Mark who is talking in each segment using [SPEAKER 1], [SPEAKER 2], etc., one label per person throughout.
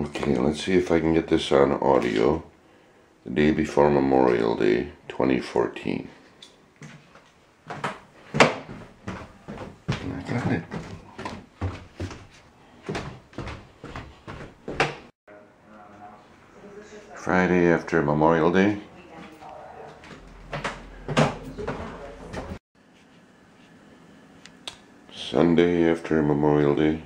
[SPEAKER 1] Okay, let's see if I can get this on audio. The day before Memorial Day, 2014. I got it. Friday after Memorial Day. Sunday after Memorial Day.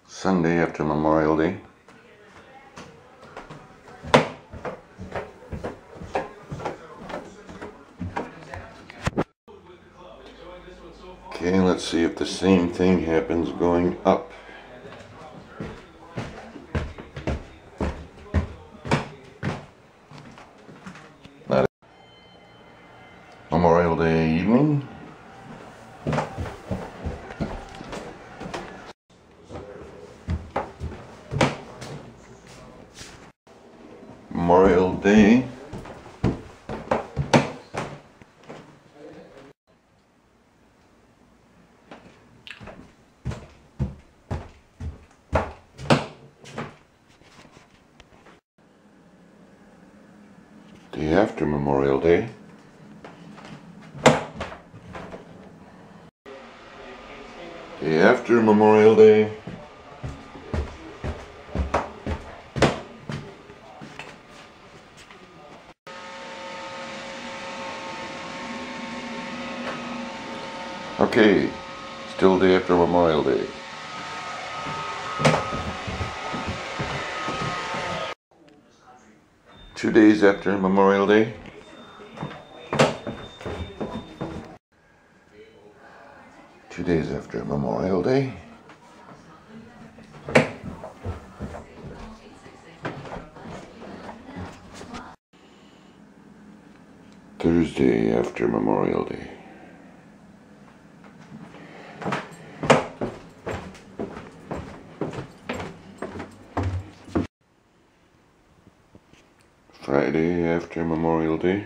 [SPEAKER 1] Sunday after Memorial Day. Okay, let's see if the same thing happens going up. Memorial Day evening. Memorial Day. Day after Memorial Day. Day after Memorial Day. Okay, still day after Memorial Day. Two days after Memorial Day. Two days after Memorial Day. Thursday after Memorial Day. Friday after Memorial Day.